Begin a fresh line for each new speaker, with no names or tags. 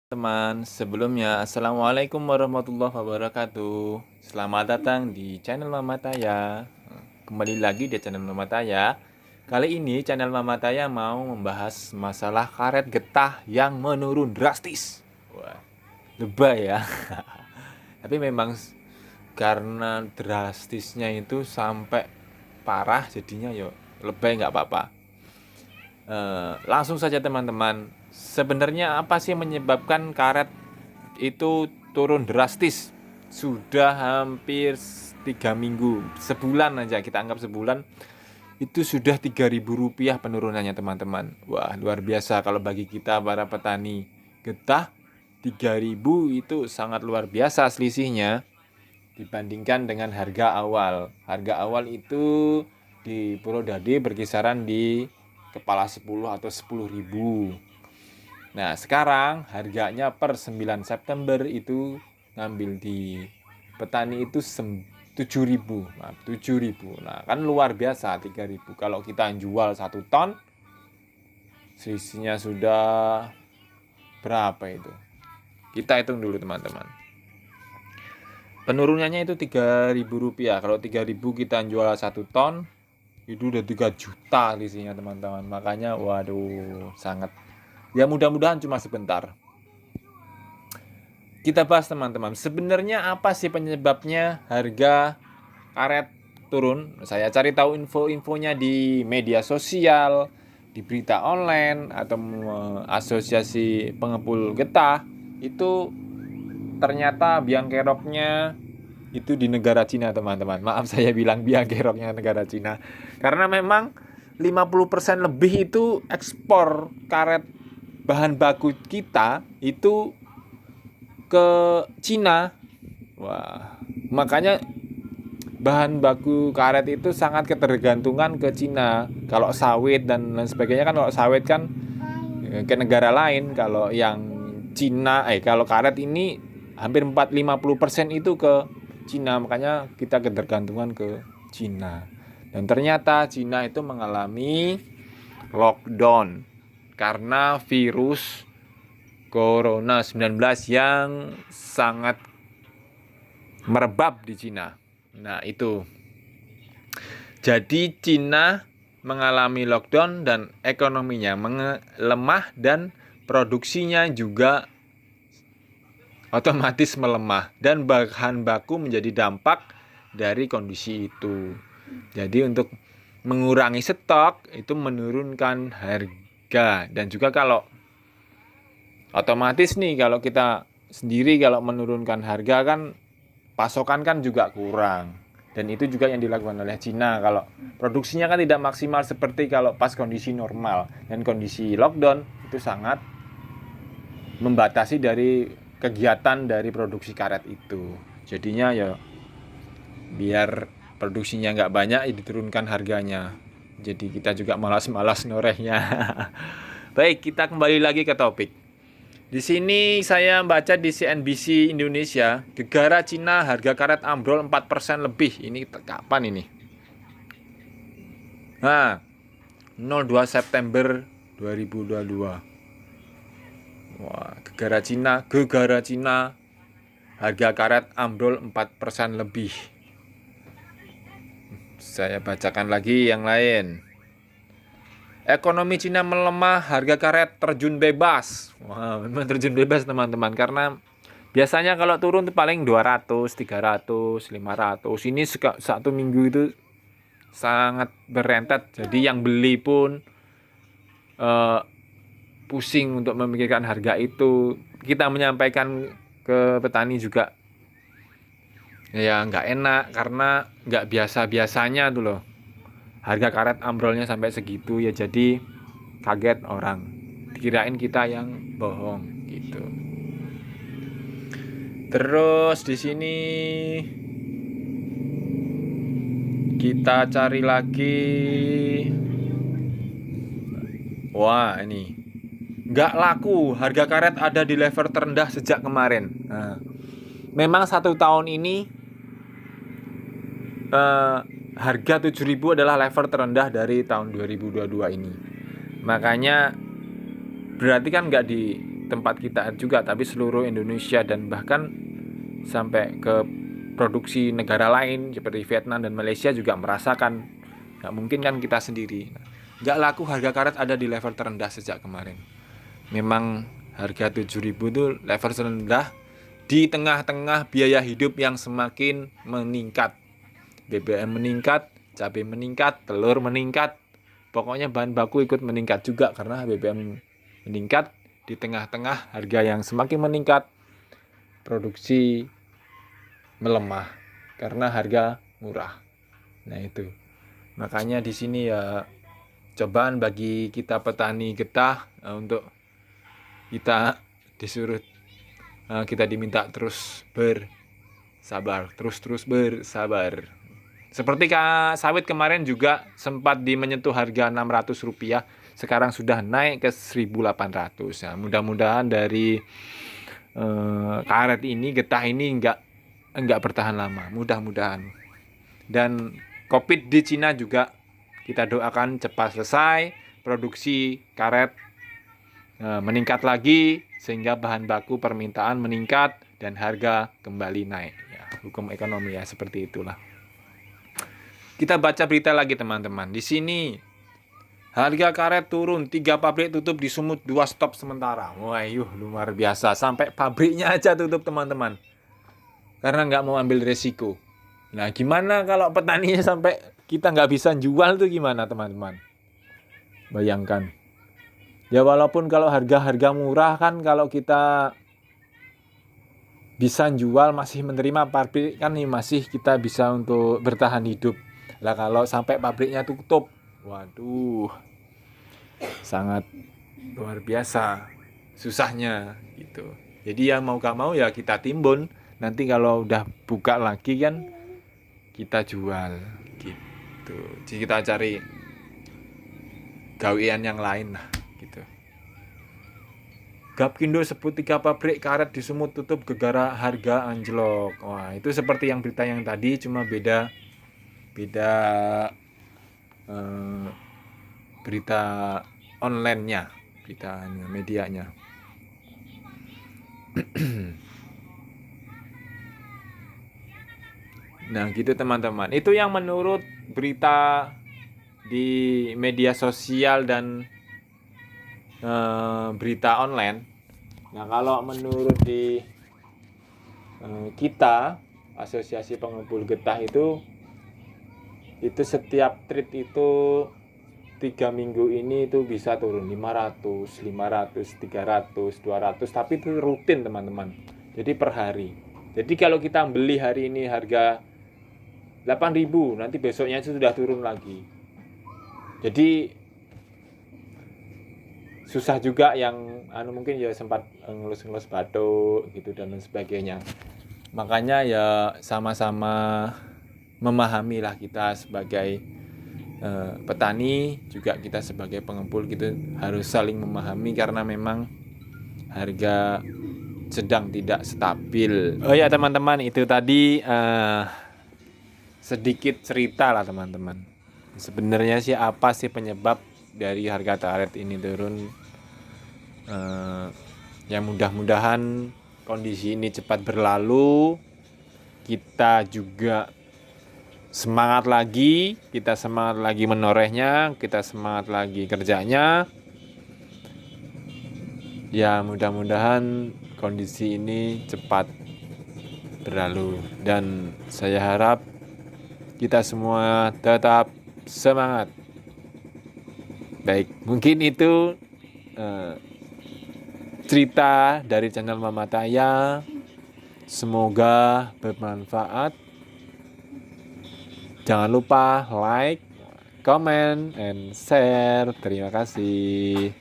Teman, sebelumnya Assalamualaikum warahmatullahi wabarakatuh. Selamat datang di channel Mama Taya. Kembali lagi di channel Mama Taya. Kali ini channel Mama Taya mau membahas masalah karet getah yang menurun drastis. Wah, lebay ya. Tapi memang karena drastisnya itu sampai parah, jadinya yo lebay nggak apa-apa. Langsung saja teman-teman, sebenarnya apa sih menyebabkan karet itu turun drastis? Sudah hampir 3 minggu, sebulan aja kita anggap sebulan, itu sudah Rp3.000 penurunannya teman-teman. Wah, luar biasa kalau bagi kita para petani getah. 3.000 itu sangat luar biasa selisihnya dibandingkan dengan harga awal. Harga awal itu di Purwodadi berkisaran di kepala 10 atau 10.000. Nah, sekarang harganya per 9 September itu ngambil di petani itu 7.000. Nah, 7.000. Nah, kan luar biasa 3.000. Kalau kita jual 1 ton, selisihnya sudah berapa itu? Kita hitung dulu teman-teman. Penurunannya itu Rp3.000. Kalau 3.000 kita jual 1 ton, itu udah 3 juta selisihnya teman-teman. Makanya waduh, sangat. Ya mudah-mudahan cuma sebentar. Kita bahas teman-teman, sebenarnya apa sih penyebabnya harga karet turun? Saya cari tahu info-infonya di media sosial, di berita online, atau asosiasi pengepul getah. Itu ternyata biang keroknya itu di negara Cina teman-teman. Maaf saya bilang biang keroknya negara Cina, karena memang 50% lebih itu ekspor karet bahan baku kita itu ke Cina. Wah, makanya bahan baku karet itu sangat ketergantungan ke Cina. Kalau sawit dan lain sebagainya kan, kalau sawit kan ke negara lain. Kalau yang Cina, kalau karet ini hampir 50% itu ke Cina. Makanya kita ketergantungan ke Cina. Dan ternyata Cina itu mengalami lockdown karena virus Corona 19 yang sangat merebak di Cina. Nah, itu. Jadi Cina mengalami lockdown dan ekonominya melemah dan produksinya juga otomatis melemah, dan bahan baku menjadi dampak dari kondisi itu. Jadi untuk mengurangi stok itu menurunkan harga, dan juga kalau otomatis nih kalau kita sendiri kalau menurunkan harga kan pasokan kan juga kurang. Dan itu juga yang dilakukan oleh Cina. Kalau produksinya kan tidak maksimal seperti kalau pas kondisi normal, dan kondisi lockdown itu sangat membatasi dari kegiatan dari produksi karet itu. Jadinya ya biar produksinya nggak banyak, diturunkan harganya. Jadi kita juga malas-malas norehnya. Baik, kita kembali lagi ke topik. Di sini saya baca di CNBC Indonesia, gegara Cina harga karet ambrol 4% lebih. Ini kapan ini? Nah, 02 September 2022. Wah, gegara Cina harga karet ambrol 4% lebih. Saya bacakan lagi yang lain. Ekonomi Cina melemah, harga karet terjun bebas. Wah, memang terjun bebas teman-teman, karena biasanya kalau turun itu paling 200, 300, 500. Ini satu minggu itu sangat berentet. Jadi yang beli pun pusing untuk memikirkan harga itu. Kita menyampaikan ke petani juga ya nggak enak, karena nggak biasa-biasanya tuh loh harga karet ambrolnya sampai segitu. Ya jadi kaget orang, dikirain kita yang bohong gitu. Terus di sini kita cari lagi. Wah, ini nggak laku, harga karet ada di level terendah sejak kemarin. Nah, memang 1 tahun ini harga 7.000 adalah level terendah dari tahun 2022 ini. Makanya berarti kan nggak tempat kita juga, tapi seluruh Indonesia dan bahkan sampai ke produksi negara lain seperti Vietnam dan Malaysia juga merasakan. Nggak mungkin kan kita sendiri. Nggak laku, harga karet ada di level terendah sejak kemarin. Memang harga 7.000 itu level terendah di tengah-tengah biaya hidup yang semakin meningkat. BBM meningkat, cabai meningkat, telur meningkat. Pokoknya bahan baku ikut meningkat juga karena BBM meningkat di tengah-tengah harga yang semakin meningkat. Produksi melemah karena harga murah. Nah itu. Makanya di sini ya cobaan bagi kita petani getah untuk kita disuruh kita diminta terus bersabar, terus bersabar. Seperti sawit kemarin juga sempat menyentuh harga Rp600, sekarang sudah naik ke 1.800. Nah, mudah-mudahan dari karet ini, getah ini enggak bertahan lama, mudah-mudahan. Dan Covid di Cina juga kita doakan cepat selesai, produksi karet meningkat lagi sehingga bahan baku permintaan meningkat dan harga kembali naik. Ya, hukum ekonomi ya seperti itulah. Kita baca berita lagi teman-teman. Di sini harga karet turun, 3 pabrik tutup di Sumut, 2 stop sementara. Wah, luar biasa. Sampai pabriknya aja tutup teman-teman. Karena nggak mau ambil resiko. Nah, gimana kalau petaninya sampai kita nggak bisa jual tuh gimana teman-teman? Bayangkan. Ya walaupun kalau harga-harga murah kan kalau kita bisa jual masih menerima pabrik kan nih masih kita bisa untuk bertahan hidup. Lah kalau sampai pabriknya tutup, waduh, sangat luar biasa susahnya gitu. Jadi ya mau gak mau ya kita timbun. Nanti kalau udah buka lagi kan kita jual gitu. Jadi kita cari gawean yang lain lah gitu. Gapkindo sebut 3 pabrik karet di Sumut tutup gara-gara harga anjlok. Wah, itu seperti yang berita yang tadi, cuma beda berita online-nya, berita medianya. Nah, gitu teman-teman. Itu yang menurut berita di media sosial dan berita online. Nah, kalau menurut di kita Asosiasi Pengumpul Getah itu setiap trip itu 3 minggu ini itu bisa turun 500, 300, 200, tapi itu rutin teman-teman. Jadi per hari. Jadi kalau kita beli hari ini harga 8.000, nanti besoknya itu sudah turun lagi. Jadi susah juga yang mungkin ya sempat ngelus-ngelus batuk gitu dan sebagainya. Makanya ya sama-sama memahami lah kita sebagai petani, juga kita sebagai pengumpul gitu harus saling memahami karena memang harga sedang tidak stabil. Oh ya teman-teman, itu tadi sedikit cerita lah teman-teman. Sebenarnya sih apa sih penyebab dari harga karet ini turun? Ya mudah-mudahan kondisi ini cepat berlalu. Kita juga semangat lagi menorehnya, kita semangat lagi kerjanya. Ya mudah-mudahan kondisi ini cepat berlalu dan saya harap kita semua tetap semangat. Baik, mungkin itu cerita dari channel Mama Taya. Semoga bermanfaat. Jangan lupa like, comment, and share. Terima kasih.